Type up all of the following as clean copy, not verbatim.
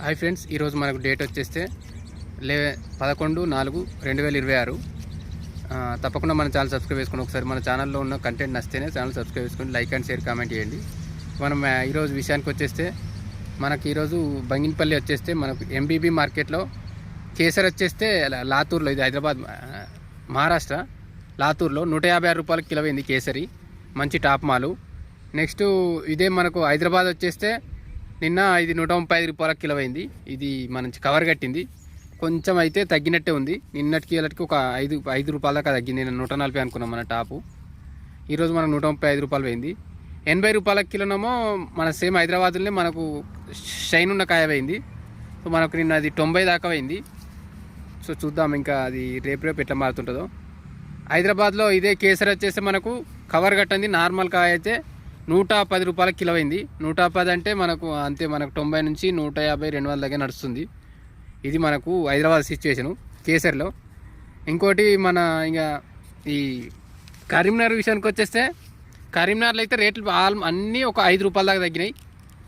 Hi friends, ఈరోజు మనకు date వచ్చేస్తే 11/4/2026. తప్పకుండా మన ఛానల్ సబ్స్క్రైబ్ చేసుకుని ఒకసారి మన ఛానల్లో ఉన్న కంటెంట్ నచ్చితేనే ఛానల్ సబ్స్క్రైబ్ చేసుకుని లైక్ అండ్ షేర్ కామెంట్ చేయండి. మనం ఈరోజు విషయానికి వచ్చేస్తే మనకి ఈరోజు బంగినపల్లి వచ్చేస్తే మనకు ఎంబీబీ మార్కెట్లో కేసర్ వచ్చేస్తే లాతూర్లో, ఇది హైదరాబాద్ మహారాష్ట్ర లాతూర్లో 156 రూపాయలకి కిలో అయింది కేసరి, మంచి టాప్ మాలు. నెక్స్ట్ ఇదే మనకు హైదరాబాద్ వచ్చేస్తే నిన్న ఇది 135 రూపాయలకి కిలో అయింది. ఇది మంచి కవర్ కట్టింది, కొంచెం అయితే తగ్గినట్టే ఉంది. నిన్నటికి ఇలాంటికి ఒక 5 రూపాయల దాకా తగ్గింది. నేను 140 అనుకున్నాం మన టాపు, ఈరోజు మనకు 135 రూపాయలు అయింది. 80 రూపాయలకి కిలోనేమో మన సేమ్ హైదరాబాద్లోనే మనకు షైన్ ఉన్న కాయ అయింది. సో మనకు నిన్న అది 90 దాకా అయింది. సో చూద్దాం ఇంకా అది రేపు ఎట్లా మారుతుంటుందో. హైదరాబాద్లో ఇదే కేసరి వచ్చేస్తే మనకు కవర్ కట్టింది, నార్మల్ కాయ అయితే 110 రూపాయలకి కిలో అయింది. 110 అంటే మనకు అంతే, మనకు 90 నుంచి 150, 200 దగ్గర నడుస్తుంది. ఇది మనకు హైదరాబాద్ సిచ్యువేషను కేసరిలో. ఇంకోటి మన ఇంకా ఈ కరీంనగర్ విషయానికి వచ్చేస్తే కరీంనగర్లో అయితే రేట్లు అన్నీ ఒక 5 రూపాయల దాకా తగ్గినాయి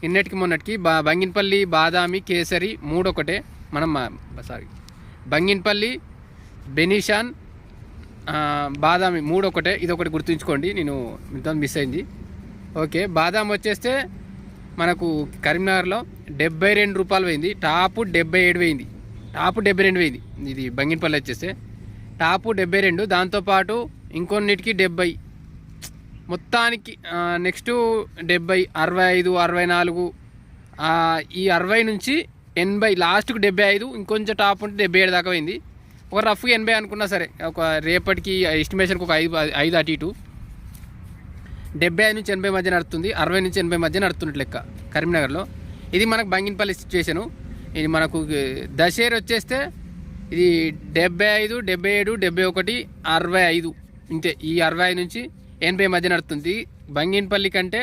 నిన్నటికి మొన్నటికి. బంగినపల్లి, బాదామి, కేసరి 3 ఒకటే. మనం బంగినపల్లి, బెనిషాన్, బాదామి 3 ఒకటే. ఇది ఒకటి గుర్తుంచుకోండి, నేను ఇంత మిస్ అయింది. ఓకే, బాదాం వచ్చేస్తే మనకు కరీంనగర్లో 72 రూపాయలు పోయింది, టాపు 77 పోయింది. టాపు 72 పోయింది. ఇది బంగినపల్లి వచ్చేస్తే టాపు 72, దాంతోపాటు ఇంకొన్నిటికి 70, మొత్తానికి నెక్స్ట్ 70, 65, 64, ఈ 60 నుంచి 80, లాస్ట్కు 75, ఇంకొంచెం టాప్ ఉంటే 77 దాకా పోయింది. ఒక రఫ్గా 80 అనుకున్నా సరే, ఒక రేపటికి ఎస్టిమేషన్కి ఒక 5 అటు ఇటు 75 నుంచి 80 మధ్య నడుస్తుంది, 60 నుంచి 80 మధ్య నడుతున్నట్టు లెక్క కరీంనగర్లో. ఇది మనకు బంగినపల్లి సిచ్యువేషను. ఇది మనకు దశేరు వచ్చేస్తే ఇది 75, 77, 71, 65, ఇంతే. ఈ 65 నుంచి 80 మధ్య నడుతుంది. బంగినపల్లి కంటే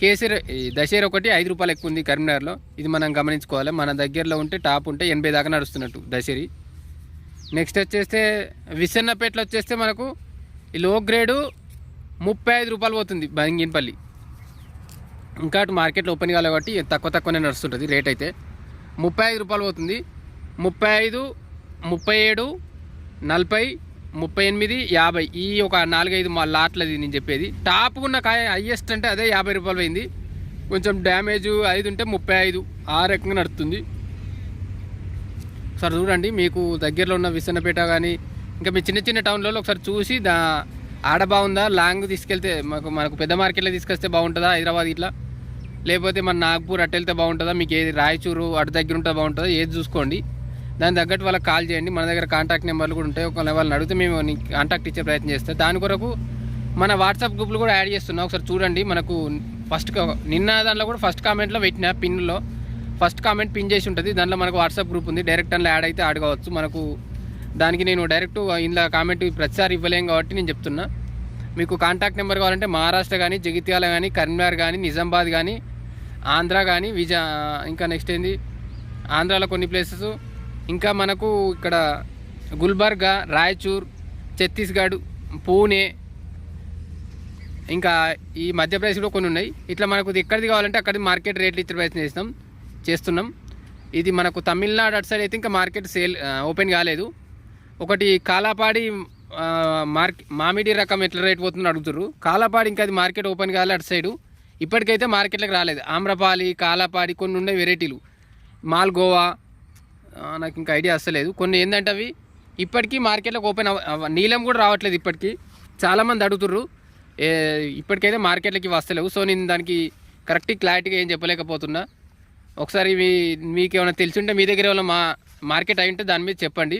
కేసరి దశేరు ఒకటి 5 రూపాయలు ఎక్కువ ఉంది కరీంనగర్లో. ఇది మనం గమనించుకోవాలి. మన దగ్గరలో ఉంటే టాప్ ఉంటే 80 దాకా నడుస్తున్నట్టు దశేరి. నెక్స్ట్ వచ్చేస్తే విసన్నపేటలో వచ్చేస్తే మనకు ఈ లో గ్రేడు 35 రూపాయలు పోతుంది బంగినపల్లి. ఇంకా అటు మార్కెట్లో ఓపెన్ కాలే కాబట్టి తక్కువనే నడుస్తుంటుంది రేట్. అయితే 35 రూపాయలు పోతుంది. 35, 37, 40, 38, 50, ఈ ఒక 4-5 లాట్లది నేను చెప్పేది. టాప్ ఉన్న కాయ హైయెస్ట్ అంటే అదే 50 రూపాయలు పోయింది. కొంచెం డ్యామేజ్ 5 ఉంటే 35, ఆ రకంగా నడుస్తుంది. ఒకసారి చూడండి, మీకు దగ్గరలో ఉన్న విసన్నపేట కానీ ఇంకా మీ చిన్న చిన్న టౌన్లలో ఒకసారి చూసి ఆడ బాగుందా, లాంగ్ తీసుకెళ్తే మనకు పెద్ద మార్కెట్లో తీసుకొస్తే బాగుంటుందా హైదరాబాద్ ఇట్లా, లేకపోతే మన నాగ్పూర్ అటు వెళ్తే బాగుంటుందా, మీకు ఏది రాయచూరు అటు దగ్గర ఉంటే బాగుంటుందా, ఏది చూసుకోండి. దాని తగ్గట్టు వాళ్ళకి కాల్ చేయండి. మన దగ్గర కాంటాక్ట్ నెంబర్లు కూడా ఉంటాయి. ఒకవేళ వాళ్ళని అడిగితే మేము కాంటాక్ట్ ఇచ్చే ప్రయత్నం చేస్తాం. దాని కొరకు మన వాట్సాప్ గ్రూప్లు కూడా యాడ్ చేస్తున్నాం, ఒకసారి చూడండి. మనకు నిన్న దాంట్లో కూడా ఫస్ట్ కామెంట్లో పెట్టిన పిన్లో ఫస్ట్ కామెంట్ పిన్ చేసి ఉంటుంది. దాంట్లో మనకు వాట్సాప్ గ్రూప్ ఉంది, డైరెక్ట్ అందులో యాడ్ అయితే యాడ్ కావచ్చు. మనకు దానికి నేను డైరెక్ట్ ఇందులో కామెంట్ ప్రతిసారి ఇవ్వలేం కాబట్టి నేను చెప్తున్నా. మీకు కాంటాక్ట్ నెంబర్ కావాలంటే మహారాష్ట్ర కానీ, జగిత్యాల కానీ, కరీంనగర్ కానీ, నిజామాబాద్ కానీ, ఆంధ్ర కానీ, ఇంకా నెక్స్ట్ ఏంది ఆంధ్రాలో కొన్ని ప్లేసెస్, ఇంకా మనకు ఇక్కడ గుల్బర్గా, రాయచూర్, ఛత్తీస్గఢ్, పూణే, ఇంకా ఈ మధ్యప్రదేశ్లో కొన్ని ఉన్నాయి. ఇట్లా మనకు ఎక్కడిది కావాలంటే అక్కడి మార్కెట్ రేట్లు ఇచ్చే ప్రయత్నం చేస్తున్నాం. ఇది మనకు తమిళనాడు అటు సైడ్ అయితే ఇంకా మార్కెట్ ఓపెన్ కాలేదు. ఒకటి కాలాపాడి మామిడి రకం ఎట్లా రేట్ పోతుందో అడుగుతారు. కాలాపాడి ఇంకా అది మార్కెట్ ఓపెన్ కాలే అటు సైడు, ఇప్పటికైతే మార్కెట్లోకి రాలేదు. ఆమ్రపాలి, కాలాపాడి కొన్ని ఉండే వెరైటీలు, మాల్గోవా, నాకు ఇంకా ఐడియా వస్తలేదు. కొన్ని ఏంటంటే అవి ఇప్పటికీ మార్కెట్లోకి ఓపెన్ నీలం కూడా రావట్లేదు ఇప్పటికీ. చాలామంది అడుగుతుర్రు, ఇప్పటికైతే మార్కెట్లోకి వస్తలేవు. సో నేను దానికి కరెక్ట్ క్లారిటీగా ఏం చెప్పలేకపోతున్నా. ఒకసారి మీకు ఏమైనా తెలిసి ఉంటే మీ దగ్గర ఏమైనా మార్కెట్ అయి ఉంటే దాని మీద చెప్పండి.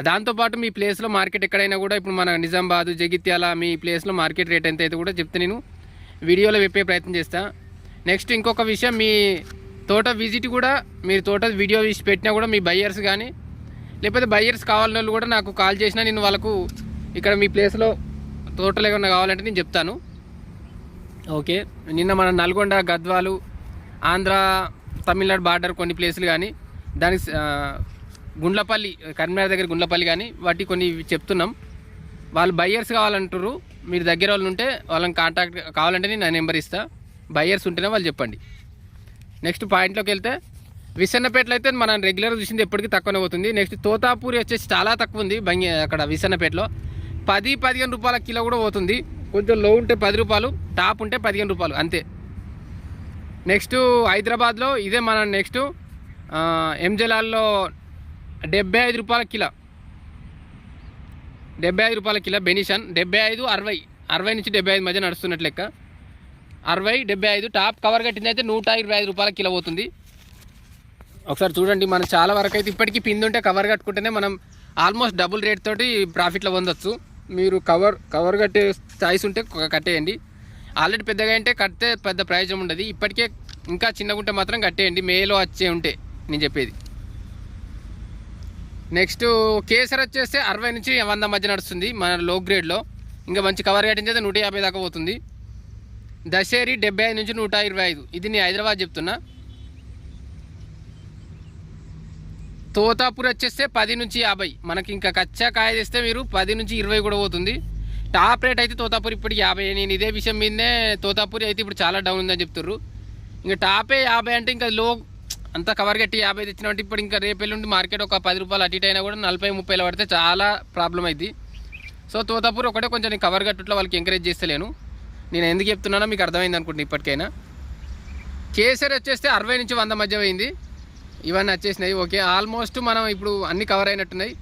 దాంతోపాటు మీ ప్లేస్లో మార్కెట్ ఎక్కడైనా కూడా, ఇప్పుడు మన నిజామాబాద్, జగిత్యాల మీ ప్లేస్లో మార్కెట్ రేట్ ఎంత అయితే కూడా చెప్తే నేను వీడియోలో చెప్పే ప్రయత్నం చేస్తాను. నెక్స్ట్ ఇంకొక విషయం, మీ తోట విజిట్ కూడా, మీరు తోట వీడియో పెట్టినా కూడా మీ బయ్యర్స్ కానీ లేకపోతే బయ్యర్స్ కావాలని వాళ్ళు కూడా నాకు కాల్ చేసినా నేను వాళ్ళకు ఇక్కడ మీ ప్లేస్లో తోటలు ఏమన్నా కావాలంటే నేను చెప్తాను. ఓకే, నిన్న మన నల్గొండ, గద్వాలు, ఆంధ్ర, తమిళనాడు బార్డర్ కొన్ని ప్లేసులు కానీ, దానికి గుండ్లపల్లి, కరీంనగర్ దగ్గర గుండ్లపల్లి కానీ వాటి కొన్ని చెప్తున్నాం. వాళ్ళు బయ్యర్స్ కావాలంటారు. మీరు దగ్గర వాళ్ళు ఉంటే వాళ్ళని కాంటాక్ట్ కావాలంటే నేను నెంబర్ ఇస్తాను. బయ్యర్స్ ఉంటేనే వాళ్ళు చెప్పండి. నెక్స్ట్ పాయింట్లోకి వెళ్తే విసన్నపేటలో అయితే మనం రెగ్యులర్ చూసింది ఎప్పటికీ తక్కువనే పోతుంది. నెక్స్ట్ తోతాపూరి వచ్చేసి చాలా తక్కువ ఉంది అక్కడ విసన్నపేటలో 10-15 రూపాయల కిలో కూడా పోతుంది. కొంచెం లో ఉంటే 10 రూపాయలు, టాప్ ఉంటే 15 రూపాయలు అంతే. నెక్స్ట్ హైదరాబాద్లో ఇదే మన నెక్స్ట్ ఎంజలాల్లో 75 రూపాయల కిలో, 75 రూపాయల కిలో బెనిషన్. 75, 60 నుంచి 75 మధ్య నడుస్తున్నట్లు లెక్క. 60, 75 టాప్ కవర్ కట్టింది అయితే 125 రూపాయల కిలో పోతుంది. ఒకసారి చూడండి, మనం చాలా వరకు అయితే ఇప్పటికీ పిండి ఉంటే కవర్ కట్టుకుంటేనే మనం ఆల్మోస్ట్ డబుల్ రేట్ తోటి ప్రాఫిట్లో పొందొచ్చు. మీరు కవర్ కట్టే ఛాయిస్ ఉంటే కట్టేయండి. ఆల్రెడీ పెద్దగా అంటే కడితే పెద్ద ప్రయోజనం ఉండదు. ఇప్పటికే ఇంకా చిన్నగా ఉంటే మాత్రం కట్టేయండి, మేలో వచ్చే ఉంటే నేను చెప్పేది. నెక్స్ట్ కేసర్ వచ్చేస్తే 60 నుంచి 100 మధ్య నడుస్తుంది మన లో గ్రేడ్లో. ఇంకా మంచి కవర్ కట్టించి అయితే 150 దాకా పోతుంది. దశేరి 75 నుంచి 125, ఇది నేను హైదరాబాద్ చెప్తున్నా. తోతాపూరి వచ్చేస్తే 10 నుంచి 50, మనకి ఇంకా కచ్చా కాయ తెస్తే మీరు 10 నుంచి 20 కూడా పోతుంది. టాప్ రేట్ అయితే తోతాపూరి ఇప్పటికి 50. నేను ఇదే విషయం మీదనే తోతాపూరి అయితే ఇప్పుడు చాలా డౌన్ ఉందని చెప్తున్నారు. ఇంకా టాపే 50 అంటే ఇంకా లో అంతా కవర్ కట్టి 50 తెచ్చినట్టు. ఇప్పుడు ఇంకా రేపెల్లుండి మార్కెట్ ఒక 10 రూపాయలు అటు ఇటు అయినా కూడా 40-30 పడితే చాలా ప్రాబ్లం అయింది. సో తోతాపూరి ఒకటే కొంచెం నేను కవర్ కట్టుట్లో వాళ్ళకి ఎంకరేజ్ చేస్తలేను. నేను ఎందుకు చెప్తున్నానో మీకు అర్థమైంది అనుకుంటున్నాను ఇప్పటికైనా. కేసరి వచ్చేస్తే 60 నుంచి 100 మధ్య పోయింది. ఇవన్నీ వచ్చేసినాయి. ఓకే, ఆల్మోస్ట్ మనం ఇప్పుడు అన్నీ కవర్ అయినట్టున్నాయి.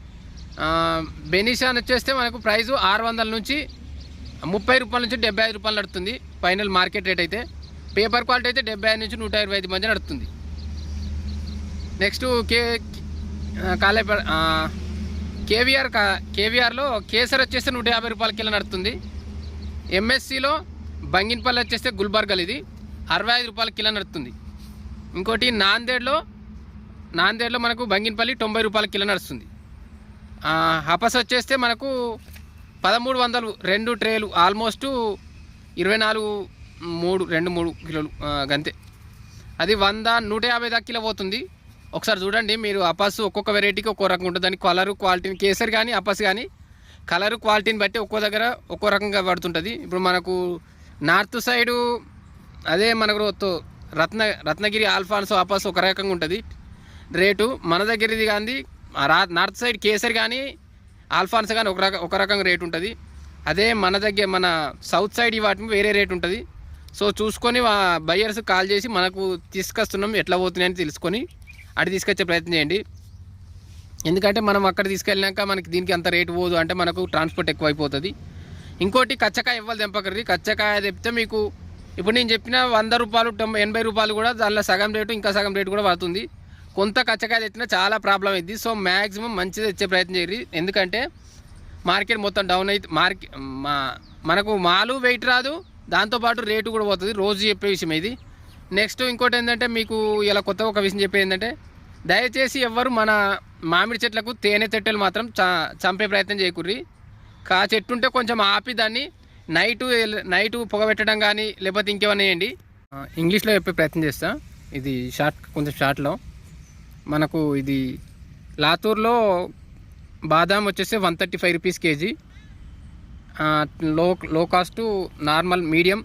బెనిషాన్ వచ్చేస్తే మనకు ప్రైజు 600 నుంచి 30 రూపాయల నుంచి 75 రూపాయలు నడుస్తుంది ఫైనల్ మార్కెట్ రేట్ అయితే. పేపర్ క్వాలిటీ అయితే 75 నుంచి 125 మధ్య నడుస్తుంది. నెక్స్ట్ కేవీఆర్లో కేసర్ వచ్చేస్తే 150 రూపాయల కిలో నడుస్తుంది. ఎంఎస్సిలో బంగిన్పల్లి వచ్చేస్తే గుల్బర్గల్ ఇది 65 రూపాయల కిలో నడుస్తుంది. ఇంకోటి నాందేడ్లో మనకు బంగిన్పల్లి 90 రూపాయల కిలో నడుస్తుంది. హపస్ వచ్చేస్తే మనకు 1300, 2 ట్రేలు ఆల్మోస్ట్ 24-3 కిలోలు గంతే. అది 100-150 దాకా కిలో పోతుంది. ఒకసారి చూడండి మీరు, అపస్ ఒక్కొక్క వెరైటీకి ఒక్కో రకంగా ఉంటుంది. దాని కలరు క్వాలిటీని, కేసరి కానీ అపస్ కానీ కలరు క్వాలిటీని బట్టి ఒక్కో దగ్గర ఒక్కో రకంగా పడుతుంటుంది. ఇప్పుడు మనకు నార్త్ సైడు అదే మనకు రత్నగిరి ఆల్ఫాన్సో అపస్ ఒక రకంగా ఉంటుంది రేటు. మన దగ్గర ఇది కానీ నార్త్ సైడ్ కేసరి కానీ ఆల్ఫాన్స్ కానీ ఒక రకంగా రేటు ఉంటుంది. అదే మన సౌత్ సైడ్ వాటికి వేరే రేటు ఉంటుంది. సో చూసుకొని బయ్యర్స్ కాల్ చేసి మనకు తీసుకొస్తున్నాం ఎట్లా పోతున్నాయని తెలుసుకొని అటు తీసుకొచ్చే ప్రయత్నం చేయండి. ఎందుకంటే మనం అక్కడ తీసుకెళ్ళినాక మనకి దీనికి అంత రేటు పోదు అంటే మనకు ట్రాన్స్పోర్ట్ ఎక్కువ అయిపోతుంది. ఇంకోటి కచ్చకాయ ఇవ్వాలి తెంపకర్రీ. కచ్చకాయ తెప్పితే మీకు ఇప్పుడు నేను చెప్పిన 100 రూపాయలు 80 రూపాయలు కూడా దానిలో సగం రేటు ఇంకా సగం రేటు కూడా పడుతుంది. కొంత కచ్చకాయ తెచ్చినా చాలా ప్రాబ్లం అయింది. సో మ్యాక్సిమం మంచిది తెచ్చే ప్రయత్నం చేయరు. ఎందుకంటే మార్కెట్ మొత్తం డౌన్ అయితే మనకు మాలు వెయిట్ రాదు, దాంతోపాటు రేటు కూడా పోతుంది. రోజు చెప్పే విషయం ఇది. నెక్స్ట్ ఇంకోటి ఏంటంటే మీకు ఇలా కొత్తగా ఒక విషయం చెప్పేది ఏంటంటే, దయచేసి ఎవ్వరు మన మామిడి చెట్లకు తేనె తెట్టెలు మాత్రం చంపే ప్రయత్నం చేయకూర్రి. చెట్టు ఉంటే కొంచెం ఆపి దాన్ని నైటు పొగబెట్టడం కానీ లేకపోతే ఇంకేమైనా వేయండి. ఇంగ్లీష్లో చెప్పే ప్రయత్నం చేస్తా. ఇది కొంచెం షార్ట్లో మనకు ఇది లాతూర్లో బాదాం వచ్చేసి 135 రూపీస్ కేజీ. లో cost normal medium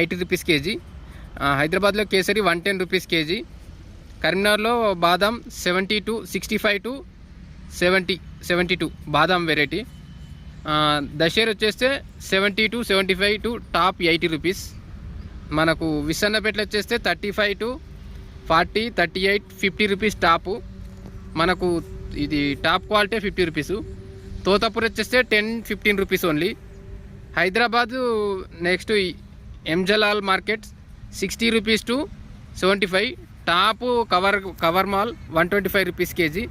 80 rupees KG. హైదరాబాద్లో కేసరి 110 రూపీస్ కేజీ. కరీంనగర్లో బాదాం 65 to 72 బాదాం వెరైటీ. దశేర్ వచ్చేస్తే 70 to 75 టాప్ 80 రూపీస్. మనకు విసన్నపేటలో వచ్చేస్తే 35 to 40, 38, 50 రూపీస్ టాపు. మనకు ఇది టాప్ క్వాలిటీ 50 రూపీసు. తోతాపూర్ వచ్చేస్తే 10-15 రూపీస్ ఓన్లీ. హైదరాబాదు నెక్స్ట్ ఎంజలాల్ market 60 rupees to 75. Top cover మాల్ 125 rupees KG.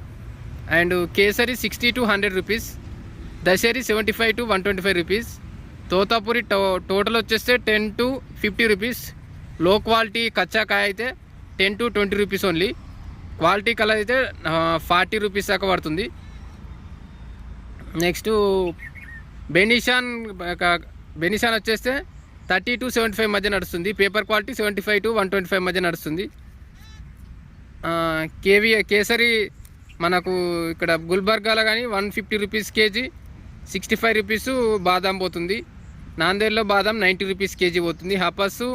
And Kesari 60 to 100 rupees. Dasheri 75 to 125 rupees. Totapuri total వచ్చేస్తే 10 to 50 రూపీస్. లో క్వాలిటీ కచ్చాకాయ అయితే 10 to 20 rupees only. Quality colour అయితే 40 rupees దాకా పడుతుంది. నెక్స్ట్ బెనిషాన్ వచ్చేస్తే 30 to 75 మధ్య నడుస్తుంది. పేపర్ క్వాలిటీ 75 to 125 మధ్య నడుస్తుంది. కేసరి మనకు ఇక్కడ గుల్బర్గాలో కానీ 150 రూపీస్ కేజీ, 65 రూపీస్ బాదాం పోతుంది. నాందేడ్లో బాదాం 90 రూపీస్ కేజీ పోతుంది. హపస్సు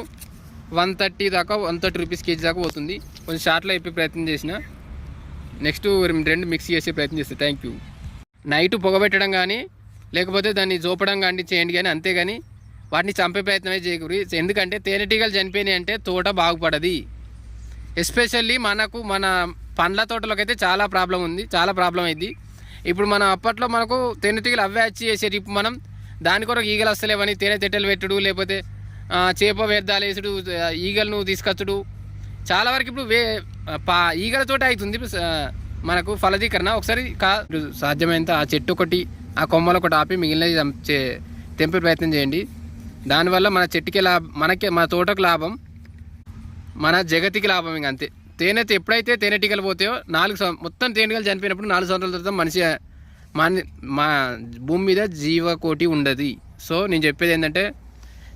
130 దాకా 130 రూపీస్ కేజీ దాకా పోతుంది. కొంచెం షార్ట్లో చెప్పే ప్రయత్నం చేసిన. నెక్స్ట్ 2 మిక్స్ చేసే ప్రయత్నం చేస్తే. Thank you. నైట్ పొగబెట్టడం కానీ లేకపోతే దాన్ని జోపడం కానీ చేయండి, కానీ అంతేగాని వాటిని చంపే ప్రయత్నమే చేయకూరి. ఎందుకంటే తేనెటీగలు చనిపోయినాయి అంటే తోట బాగుపడది. ఎస్పెషల్లీ మనకు మన పండ్ల తోటలోకి అయితే చాలా ప్రాబ్లం ఉంది, చాలా ప్రాబ్లం అయింది. ఇప్పుడు మనం అప్పట్లో మనకు తేనెటీగలు అవే వచ్చి చేసేది. ఇప్పుడు మనం దాని కొరకు ఈగలు వస్తలేవని తేనె తెట్టెలు పెట్టుడు, లేకపోతే చేప వ్యర్థాలు వేసుడు, ఈగలను తీసుకొచ్చుడు, చాలా వరకు ఇప్పుడు ఈగలతోటి అవుతుంది మనకు ఫలదీకరణ. ఒకసారి సాధ్యమైనంత ఆ చెట్టు ఒకటి, ఆ కొమ్మలు ఒకటి ఆపి మిగిలినది తెంపే ప్రయత్నం చేయండి. దానివల్ల మన చెట్టుకి మనకి మన తోటకు లాభం, మన జగతికి లాభం. ఇంక అంతే. ఎప్పుడైతే తేనెటీగలు పోతాయో మొత్తం తేనెటీగలు చనిపోయినప్పుడు 4 సంవత్సరాల తర్వాత మనిషి మా భూమి మీద జీవకోటి ఉండదు. సో నేను చెప్పేది ఏంటంటే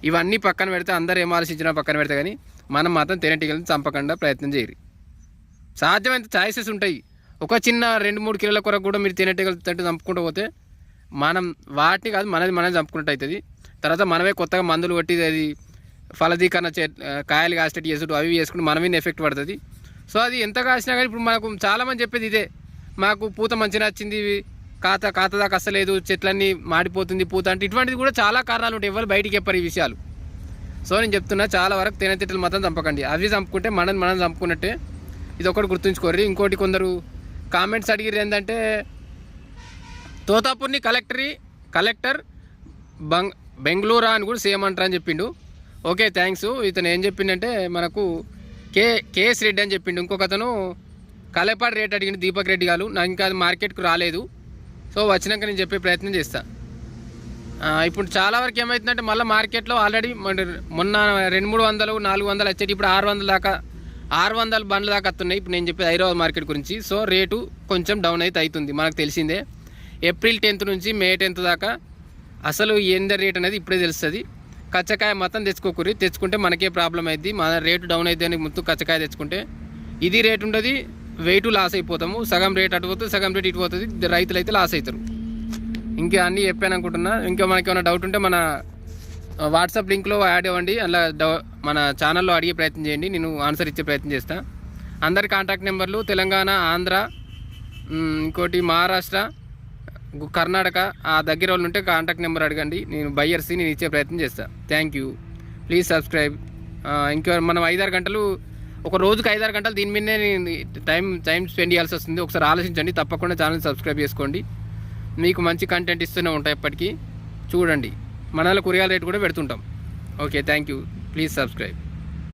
ఇవన్నీ పక్కన పెడితే, అందరూ ఏం ఆలోచించినా పక్కన పెడితే కానీ మనం మాత్రం తేనెటీగలను చంపకుండా ప్రయత్నం చేయరు. సాధ్యమైనంత ఛాయిసెస్ ఉంటాయి. ఒక చిన్న 2-3 కిలోల కొరకు కూడా మీరు తేనెటీగలు తట్టు చంపుకుంటూ పోతే మనం వాటిని కాదు మనమే చంపుకుంటూ అవుతుంది. తర్వాత మనమే కొత్తగా మందులు కొట్టి అది ఫలదీకరణ కాయలు కాసేటట్టు చేసుకుంటూ అవి వేసుకుంటూ మనమే ఎఫెక్ట్ పడుతుంది. సో అది ఎంత కాసినా కానీ ఇప్పుడు మనకు చాలామంది చెప్పేది ఇదే, మాకు పూత మంచిగా వచ్చింది, కాత దాకా అస్సలేదు, చెట్లన్నీ మాడిపోతుంది పూత అంటే. ఇటువంటిది కూడా చాలా కారణాలు ఉంటాయి, ఎవరు బయటికి చెప్పరు ఈ విషయాలు. సో నేను చెప్తున్నా, చాలా వరకు తేనెటీగలు మాత్రం చంపకండి. అవి చంపుకుంటే మనం చంపుకున్నట్టే. ఇది ఒకటి గుర్తుంచుకోర్రి. ఇంకోటి కొందరు కామెంట్స్ అడిగిరు ఏంటంటే తోతాపూర్ని కలెక్టర్ బెంగళూరా అని కూడా సేమ్ అంటారు అని చెప్పిండు. Okay, thanks. ఇతను ఏం చెప్పిండంటే మనకు కేఎస్ రెడ్డి అని చెప్పిండు. ఇంకొక అతను కలేపాడు రేట్ అడిగిండు, దీపక్ రెడ్డి గారు. నాకు ఇంకా అది మార్కెట్కు రాలేదు. సో వచ్చినాక నేను చెప్పే ప్రయత్నం చేస్తాను. ఇప్పుడు చాలా వరకు ఏమవుతుందంటే మళ్ళీ మార్కెట్లో ఆల్రెడీ మొన్న 200-300 400 వచ్చేటి ఇప్పుడు 600 బండ్ల దాకా వస్తున్నాయి. ఇప్పుడు నేను చెప్పేది హైదరాబాద్ మార్కెట్ గురించి. సో రేటు కొంచెం డౌన్ అయితే అవుతుంది, మనకు తెలిసిందే. ఏప్రిల్ 10th నుంచి మే 10th దాకా అసలు ఎంత రేట్ అనేది ఇప్పుడే తెలుస్తుంది. కచ్చకాయ మొత్తం తెచ్చుకుంటే మనకే ప్రాబ్లం అయింది. మన రేటు డౌన్ అయితే అని ముందు కచ్చకాయ తెచ్చుకుంటే ఇది రేటు ఉంటుంది, వెయిట్ లాస్ అయిపోతాము. సగం రేట్ అటు పోతుంది, సగం రేట్ ఇటు పోతుంది. రైతులు అయితే లాస్ అవుతారు. ఇంకా అన్నీ చెప్పాను అనుకుంటున్నా. ఇంకా మనకి ఏమైనా డౌట్ ఉంటే మన వాట్సాప్ లింక్లో యాడ్ అవ్వండి. అలా మన ఛానల్లో అడిగే ప్రయత్నం చేయండి, నేను ఆన్సర్ ఇచ్చే ప్రయత్నం చేస్తాను. అందరి కాంటాక్ట్ నెంబర్లు తెలంగాణ, ఆంధ్ర, ఇంకోటి మహారాష్ట్ర, కర్ణాటక ఆ దగ్గర వాళ్ళు ఉంటే కాంటాక్ట్ నెంబర్ అడగండి. నేను బయ్యర్స్ని నేను ఇచ్చే ప్రయత్నం చేస్తాను. Thank you. Please subscribe. ఇంకా మనం 5-6 గంటలు, ఒక రోజుకి 5-6 గంటలు దీని మీదనే టైం స్పెండ్ చేయాల్సి వస్తుంది. ఒకసారి ఆలోచించండి. తప్పకుండా ఛానల్ సబ్స్క్రైబ్ చేసుకోండి. మీకు మంచి కంటెంట్ ఇస్తూనే ఉంటాయి. ఎప్పటికీ చూడండి. మనలో కూరగాయల రేటు కూడా పెడుతుంటాం. Okay, thank you. Please subscribe.